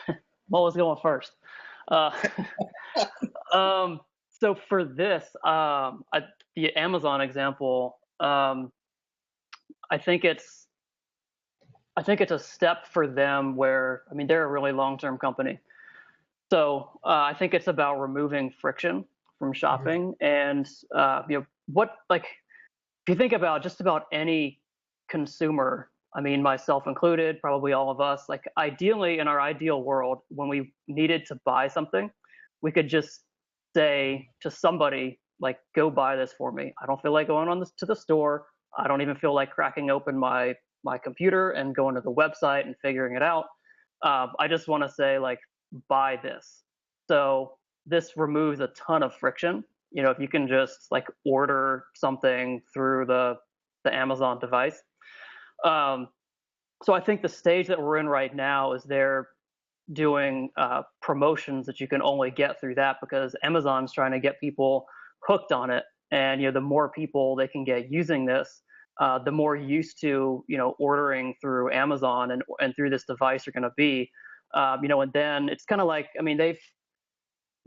I'm always going first. So for this, the Amazon example, I think it's a step for them where, they're a really long-term company. So I think it's about removing friction from shopping. And, if you think about just about any consumer, myself included, probably all of us, ideally in our ideal world, when we needed to buy something, we could just say to somebody, go buy this for me. I don't feel like going to the store. I don't even feel like cracking open my computer and going to the website and figuring it out. I just want to say, buy this. So this removes a ton of friction. If you can just order something through the Amazon device. So I think the stage that we're in right now is they're doing promotions that you can only get through that, because Amazon's trying to get people hooked on it. And the more people they can get using this, the more used to, ordering through Amazon and through this device you're going to be. And then it's kind of like, I mean,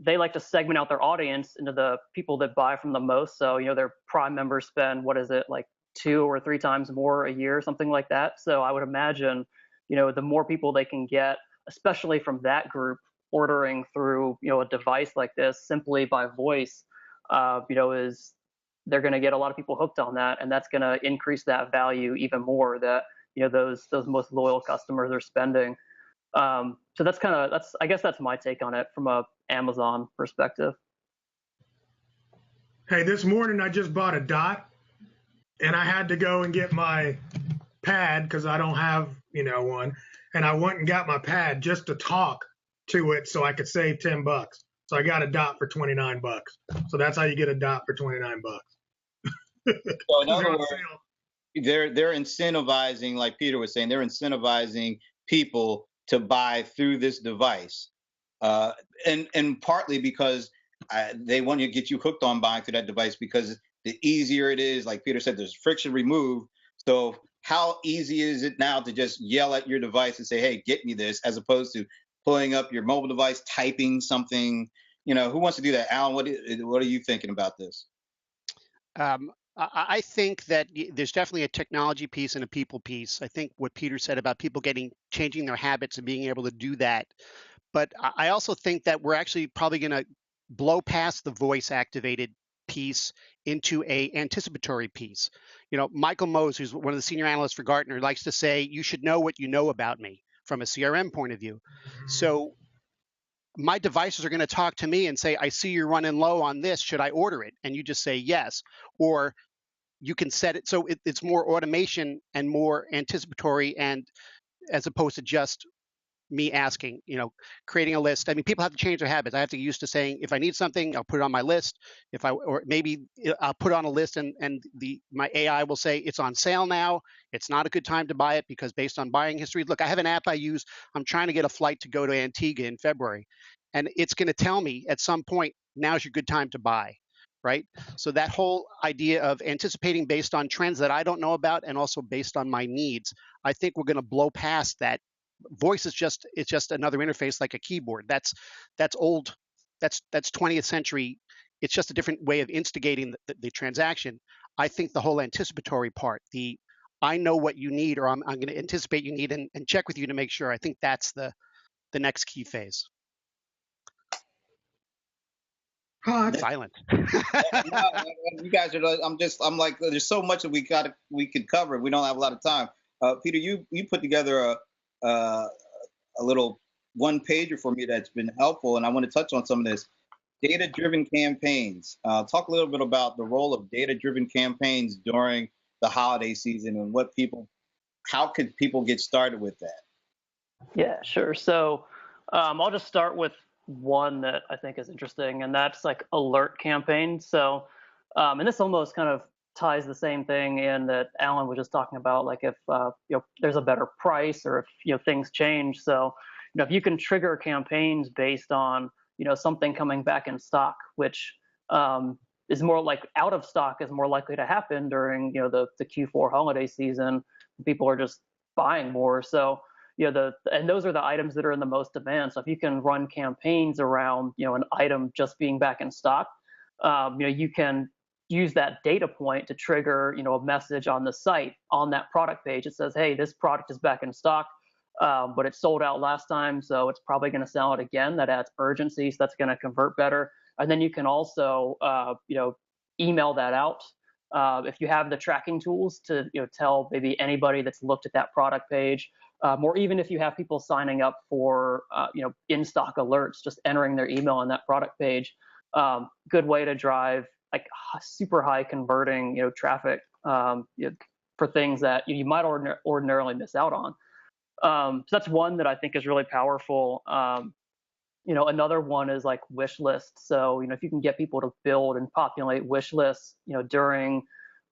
they like to segment out their audience into the people that buy from the most. So, their Prime members spend, what is it, like 2 or 3 times more a year, something like that. So I would imagine, the more people they can get, especially from that group, ordering through, a device like this simply by voice, is they're going to get a lot of people hooked on that, and that's going to increase that value even more that, those most loyal customers are spending. So I guess that's my take on it from a Amazon perspective. Hey, this morning I just bought a Dot, and I had to go and get my pad because I don't have, one. And I went and got my pad just to talk to it so I could save $10. So I got a Dot for $29. So that's how you get a Dot for $29. So in other words, they're incentivizing, like Peter was saying, they're incentivizing people to buy through this device, and partly because they want to get you hooked on buying through that device, because the easier it is, like Peter said, there's friction removed. So how easy is it now to just yell at your device and say, hey, get me this, as opposed to pulling up your mobile device, typing something? Who wants to do that? Alan, what are you thinking about this? I think that there's definitely a technology piece and a people piece. I think what Peter said about people changing their habits and being able to do that. But I also think that we're actually probably going to blow past the voice activated piece into a anticipatory piece. Michael Mose, who's one of the senior analysts for Gartner, likes to say, you should know what you know about me from a CRM point of view. So my devices are going to talk to me and say, I see you're running low on this. Should I order it? And you just say yes. Or you can set it so it's more automation and more anticipatory, and as opposed to just me asking, creating a list. I mean, people have to change their habits. I have to get used to saying, if I need something, I'll put it on my list. Or maybe I'll put on a list and my AI will say it's on sale now. It's not a good time to buy it because based on buying history. Look, I have an app I use. I'm trying to get a flight to go to Antigua in February, and it's going to tell me at some point, now's your good time to buy. Right? So that whole idea of anticipating based on trends that I don't know about and also based on my needs, I think we're going to blow past that. Voice is just another interface like a keyboard. That's old. That's 20th century. It's just a different way of instigating the transaction. I think the whole anticipatory part, I know what you need, or I'm going to anticipate you need and check with you to make sure. I think that's the next key phase. Silent. You guys are. I'm like, there's so much that we could cover. We don't have a lot of time. Peter, you put together a little one pager for me that's been helpful, and I want to touch on some of this. Data-driven campaigns. Talk a little bit about the role of data-driven campaigns during the holiday season, and how could people get started with that? Yeah, sure. So I'll just start with one that I think is interesting, and that's like alert campaigns. So, and this almost kind of ties the same thing in that Alan was just talking about, like if there's a better price, or if things change. So, if you can trigger campaigns based on something coming back in stock, which is more like out of stock is more likely to happen during the Q4 holiday season. People are just buying more. So and those are the items that are in the most demand. So if you can run campaigns around an item just being back in stock, you can use that data point to trigger a message on the site on that product page. It says, hey, this product is back in stock, but it sold out last time, so it's probably going to sell it again. That adds urgency, so that's going to convert better. And then you can also email that out if you have the tracking tools to tell maybe anybody that's looked at that product page, or even if you have people signing up for in-stock alerts, just entering their email on that product page. Good way to drive like super high converting traffic for things that you might ordinarily miss out on. So that's one that I think is really powerful. Another one is like wish lists. So, if you can get people to build and populate wish lists, during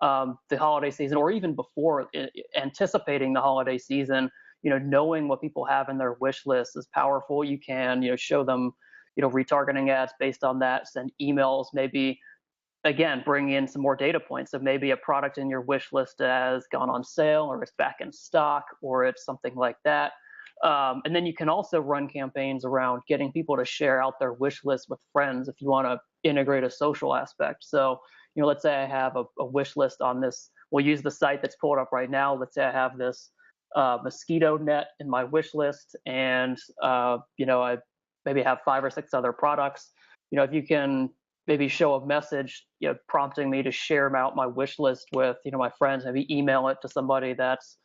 the holiday season, or even before, anticipating the holiday season, knowing what people have in their wish list is powerful. You can, show them, retargeting ads based on that, send emails, maybe again, bring in some more data points. So maybe a product in your wish list has gone on sale, or it's back in stock, or it's something like that. And then you can also run campaigns around getting people to share out their wish list with friends if you want to integrate a social aspect. So, let's say I have a wish list on this. We'll use the site that's pulled up right now. Let's say I have this mosquito net in my wish list, and I maybe have 5 or 6 other products. If you can maybe show a message, prompting me to share out my wish list with, my friends, maybe email it to somebody that's,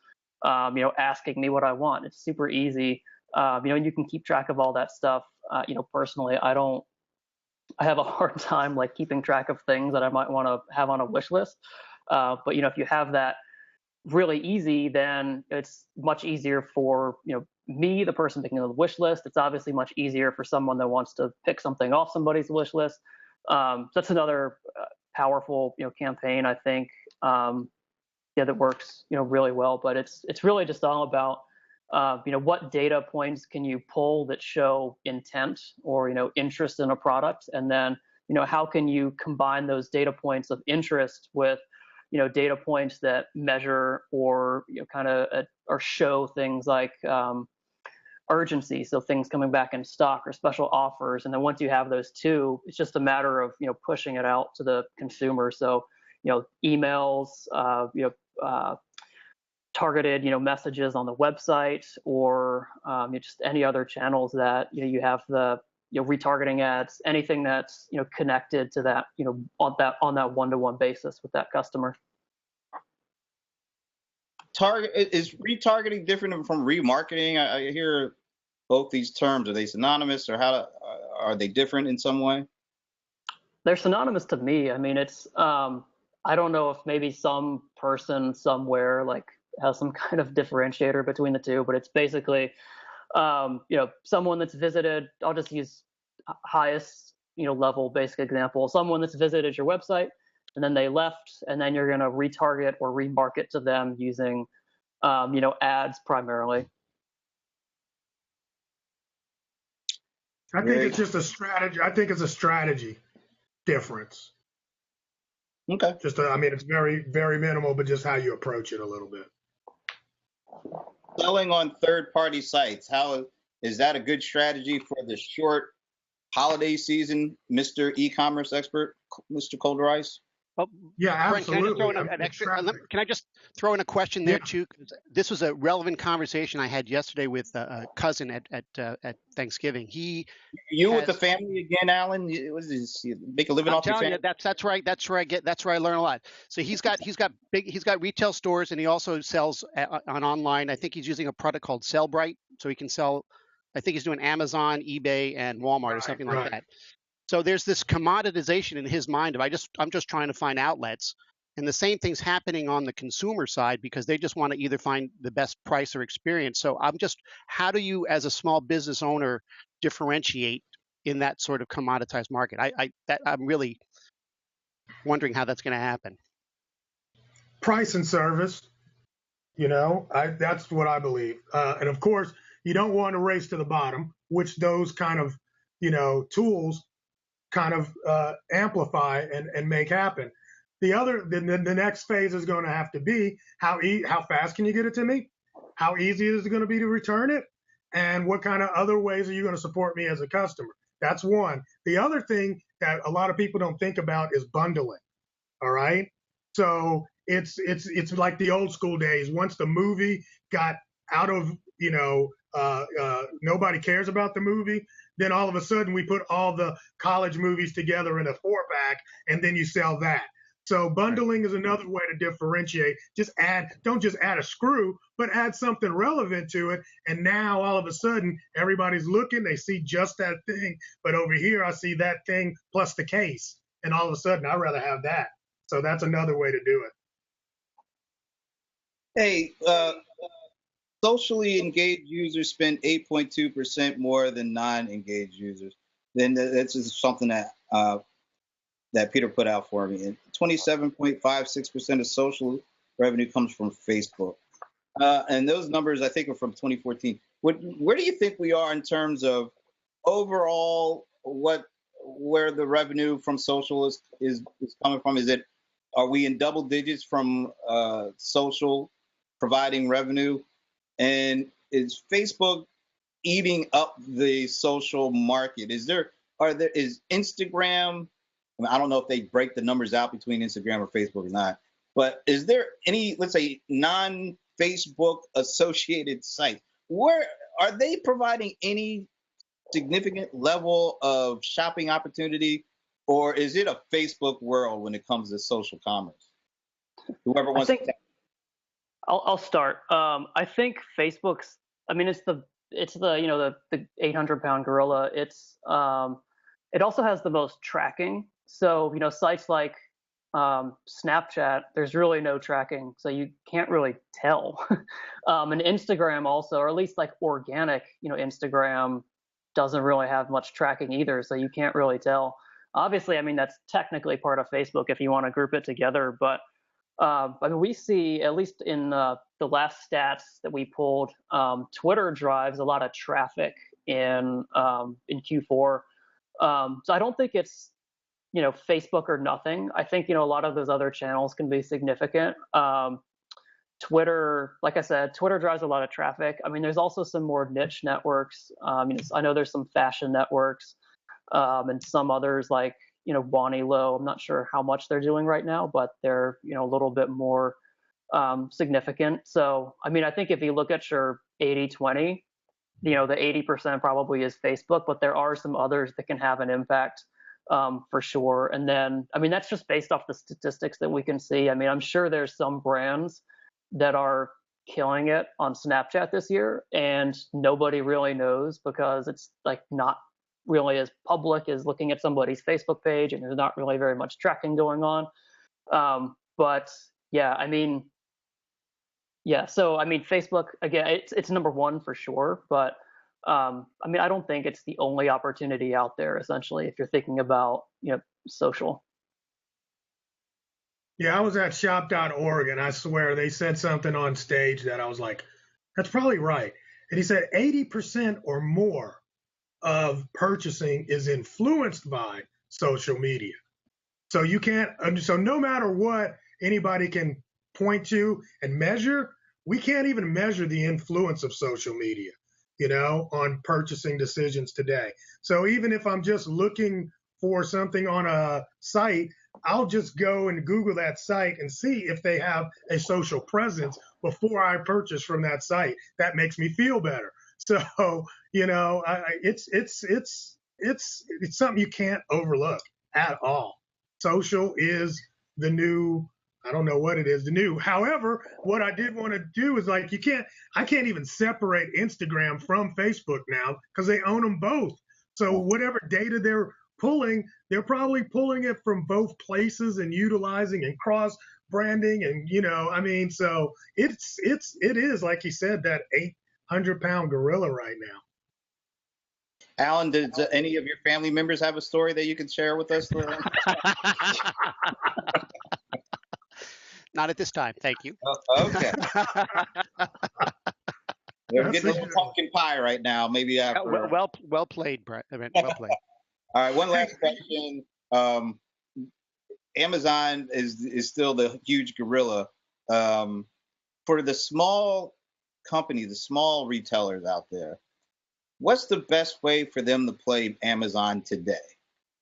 asking me what I want. It's super easy. And you can keep track of all that stuff. Personally, I have a hard time like keeping track of things that I might want to have on a wish list. But if you have that really easy, then it's much easier for, me, the person picking the wish list. It's obviously much easier for someone that wants to pick something off somebody's wish list. So that's another powerful, campaign, I think, that works, really well. But it's really just all about, what data points can you pull that show intent or, interest in a product, and then, how can you combine those data points of interest with, data points that measure or kind of or show things like urgency, so things coming back in stock or special offers. And then once you have those two, it's just a matter of pushing it out to the consumer. So emails, targeted messages on the website, or just any other channels that you have the retargeting ads, anything that's connected to that on that one-to-one basis with that customer. Is retargeting different from remarketing? I hear both these terms. Are they synonymous, or are they different in some way? They're synonymous to me. I mean, it's I don't know if maybe some person somewhere like has some kind of differentiator between the two, but it's basically someone that's visited. I'll just use highest level basic example. Someone that's visited your website, and then they left, and then you're going to retarget or remarket to them using, ads primarily. I think it's just a strategy. I think it's a strategy difference. Okay. It's very, very minimal, but just how you approach it a little bit. Selling on third-party sites, how is that a good strategy for the short holiday season, Mr. E-commerce expert, Mr. Colderice? Oh, yeah, Brent, absolutely. Can I just throw in a question there too? This was a relevant conversation I had yesterday with a cousin at Thanksgiving. With the family again, Alan? What is this? You make a living off your family? I'm telling you, that's where I learn a lot. So he's got retail stores, and he also sells on online. I think he's using a product called Sellbrite, so he can sell. I think he's doing Amazon, eBay, and Walmart or something like that. So there's this commoditization in his mind of I'm just trying to find outlets, and the same thing's happening on the consumer side because they just want to either find the best price or experience. So how do you as a small business owner differentiate in that sort of commoditized market? I'm really wondering how that's going to happen. Price and service, that's what I believe. And of course, you don't want to race to the bottom, which those kind of, tools kind of amplify and make happen. The next phase is going to have to be how fast can you get it to me? How easy is it going to be to return it? And what kind of other ways are you going to support me as a customer? That's one. The other thing that a lot of people don't think about is bundling. All right. So it's like the old school days. Once the movie got out of, nobody cares about the movie, then all of a sudden we put all the college movies together in a 4-pack, and then you sell that. So bundling is another way to differentiate. Don't just add a screw, but add something relevant to it. And now all of a sudden everybody's looking, they see just that thing, but over here I see that thing plus the case. And all of a sudden I'd rather have that. So that's another way to do it. Hey, socially engaged users spend 8.2% more than non-engaged users. Then that's just something that Peter put out for me. And 27.56% of social revenue comes from Facebook. And those numbers, I think, are from 2014. Where do you think we are in terms of overall what where the revenue from social is coming from? Are we in double digits from social providing revenue? And is Facebook eating up the social market? Is Instagram? I don't know if they break the numbers out between Instagram or Facebook or not, but is there any, let's say, non-Facebook associated sites where are they providing any significant level of shopping opportunity, or is it a Facebook world when it comes to social commerce? Whoever wants to. I'll start. I think Facebook's. I mean, it's the the 800-pound gorilla. It also has the most tracking. So sites like Snapchat, there's really no tracking, so you can't really tell. And Instagram also, or at least like organic, Instagram doesn't really have much tracking either, so you can't really tell. Obviously, I mean, that's technically part of Facebook if you want to group it together, but I mean, we see, at least in the last stats that we pulled, Twitter drives a lot of traffic in Q4. So I don't think it's Facebook or nothing. I think a lot of those other channels can be significant. Twitter, like I said, Twitter drives a lot of traffic. I mean, there's also some more niche networks. I know there's some fashion networks and some others like Wanilo. I'm not sure how much they're doing right now, but they're a little bit more significant. So I mean, I think if you look at your 80-20, the 80% probably is Facebook, but there are some others that can have an impact for sure. And then, I mean, that's just based off the statistics that we can see. I mean, I'm sure there's some brands that are killing it on Snapchat this year, and nobody really knows because it's like not really as public as looking at somebody's Facebook page, and there's not really very much tracking going on. But yeah, I mean, so I mean, Facebook again, it's number one for sure, but I mean, I don't think it's the only opportunity out there. Essentially, if you're thinking about social. Yeah, I was at shop.org, and I swear they said something on stage that I was like, that's probably right. And he said 80% or more of purchasing is influenced by social media. So you can't, so no matter what anybody can point to and measure, we can't even measure the influence of social media, on purchasing decisions today. So even if I'm just looking for something on a site, I'll just go and Google that site and see if they have a social presence before I purchase from that site. That makes me feel better. So, it's something you can't overlook at all. Social is the new, I don't know what it is, the new. However, what I did want to do is like, I can't even separate Instagram from Facebook now because they own them both. So whatever data they're pulling, they're probably pulling it from both places and utilizing and cross branding. And, I mean, so it is, like you said, that 800-pound gorilla right now. Alan, did any of your family members have a story that you can share with us? Not at this time, thank you. Okay. They're getting a little pumpkin pie right now. Maybe after. Well played, Brett. I mean, well played. All right, one last question. Amazon is still the huge gorilla. For the small companies, the small retailers out there, what's the best way for them to play Amazon today?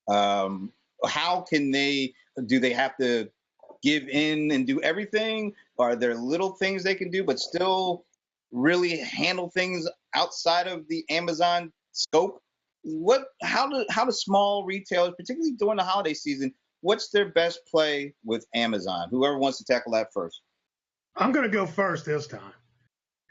How can do they have to give in and do everything? Are there little things they can do, but still really handle things outside of the Amazon scope? How do small retailers, particularly during the holiday season, what's their best play with Amazon? Whoever wants to tackle that first. I'm going to go first this time.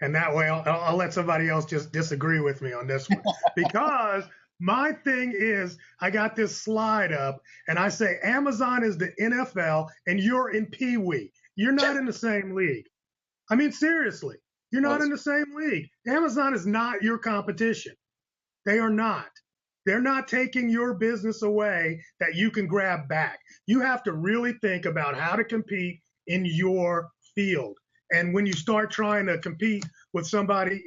And that way I'll let somebody else just disagree with me on this one. Because my thing is, I got this slide up and I say, Amazon is the NFL and you're in Pee Wee. You're not in the same league. I mean, seriously, you're not in the same league. Amazon is not your competition. They are not. They're not taking your business away that you can grab back. You have to really think about how to compete in your field. And when you start trying to compete with somebody,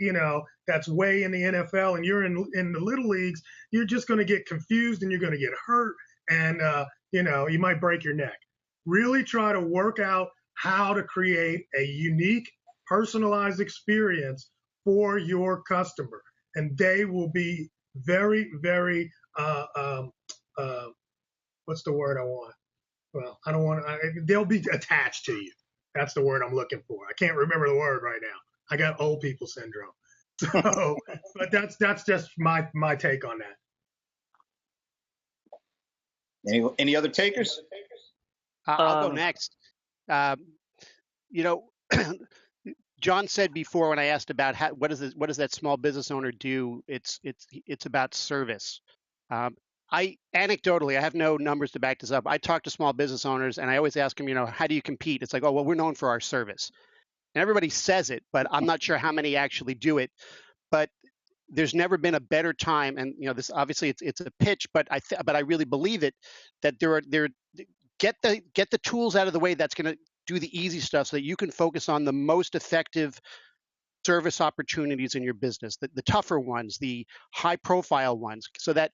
that's way in the NFL and you're in the little leagues, you're just going to get confused and you're going to get hurt and, you might break your neck. Really try to work out how to create a unique, personalized experience for your customer. And they will be very, very, what's the word I want? Well, I don't want to, they'll be attached to you. That's the word I'm looking for. I can't remember the word right now. I got old people syndrome. So, but that's just my take on that. Any other takers? I'll go next. John said before when I asked about what does that small business owner do? It's about service. Anecdotally, I have no numbers to back this up. I talk to small business owners and I always ask them, how do you compete? It's like, oh, well, we're known for our service. And everybody says it, but I'm not sure how many actually do it. But there's never been a better time. And, this obviously it's a pitch, but I really believe it, that get the tools out of the way that's going to do the easy stuff so that you can focus on the most effective service opportunities in your business, the tougher ones, the high profile ones, so that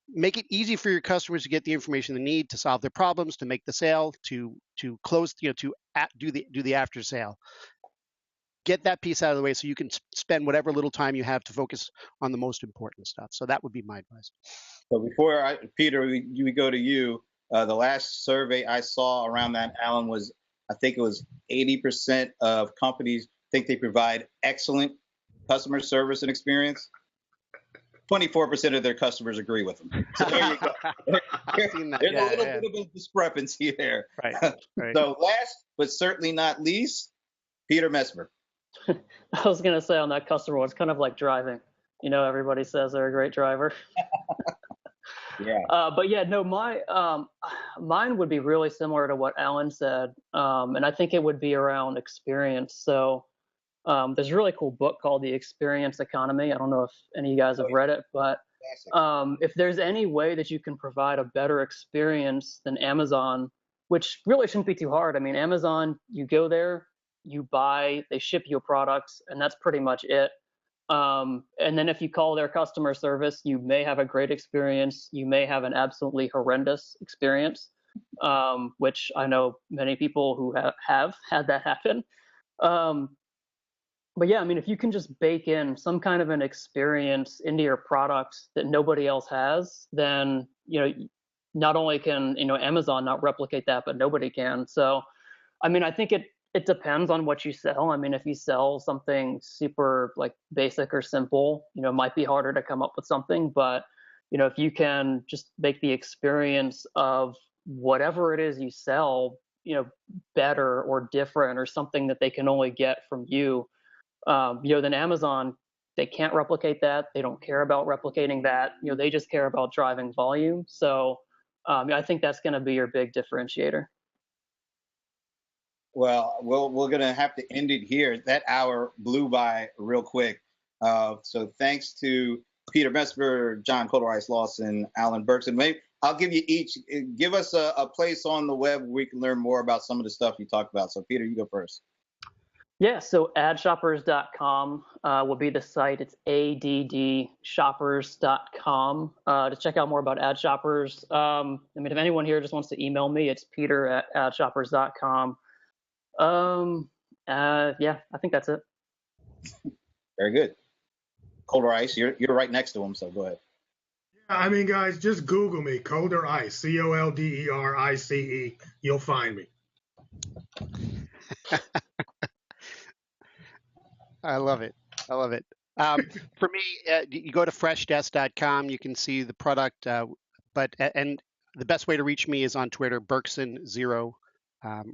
make it easy for your customers to get the information they need to solve their problems, to make the sale, to close, to do the after sale. Get that piece out of the way so you can spend whatever little time you have to focus on the most important stuff. So that would be my advice. So before Peter, we go to you. The last survey I saw around that, Alan, I think it was 80% of companies think they provide excellent customer service and experience. 24% of their customers agree with them. So there you go. There's a little bit of a discrepancy there. Right. So last but certainly not least, Peter Messmer. I was going to say on that customer one, it's kind of like driving. Everybody says they're a great driver. Yeah. But yeah, no, mine would be really similar to what Alan said. And I think it would be around experience. So there's a really cool book called The Experience Economy. I don't know if any of you guys have read it, but if there's any way that you can provide a better experience than Amazon, which really shouldn't be too hard. I mean, Amazon, you go there, you buy, they ship you a product, and that's pretty much it. And then if you call their customer service, you may have a great experience. You may have an absolutely horrendous experience, which I know many people who have had that happen. But yeah, I mean, if you can just bake in some kind of an experience into your product that nobody else has, then, not only can, Amazon not replicate that, but nobody can. So, I mean, I think it depends on what you sell. I mean, if you sell something super like basic or simple, it might be harder to come up with something, but, if you can just make the experience of whatever it is you sell, better or different or something that they can only get from you, then Amazon, they can't replicate that. They don't care about replicating that. They just care about driving volume. So I think that's going to be your big differentiator. Well, we're going to have to end it here. That hour blew by real quick. So thanks to Peter Messmer, John Coulter-Rice Lawson, Alan Berkson. Maybe I'll give you each, give us a place on the web where we can learn more about some of the stuff you talked about. So Peter, you go first. Yeah, so adshoppers.com will be the site. It's addshoppers.com to check out more about Ad Shoppers. I mean, if anyone here just wants to email me, it's peter@adshoppers.com. Yeah, I think that's it. Very good. Coulter-Rice, you're right next to him, so go ahead. Yeah, I mean, guys, just Google me, Coulter-Rice, COLDERICE. You'll find me. I love it. For me, you go to freshdesk.com. You can see the product, and the best way to reach me is on Twitter, Berkson0.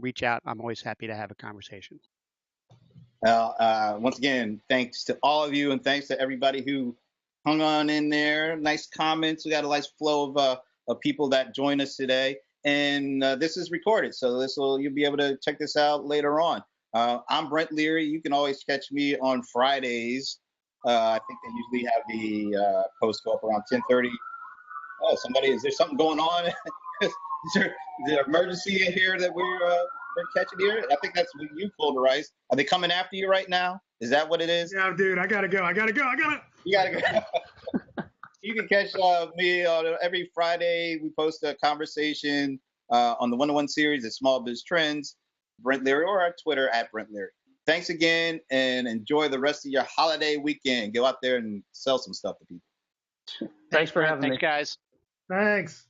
Reach out. I'm always happy to have a conversation. Once again, thanks to all of you, and thanks to everybody who hung on in there. Nice comments. We got a nice flow of people that joined us today. And this is recorded, so you'll be able to check this out later on. I'm Brent Leary. You can always catch me on Fridays. I think they usually have the post go up around 10:30. Oh, is there something going on? Is there emergency in here that we're They're catching here. I think that's what you Colderize. Are they coming after you right now? Is that what it is? Yeah, dude, I gotta go. You gotta go. You can catch me every Friday. We post a conversation on the 101 series at Small Biz Trends, Brent Leary, or our Twitter at Brent Leary. Thanks again, and enjoy the rest of your holiday weekend. Go out there and sell some stuff to people. Thanks for having me. Thanks, guys. Thanks.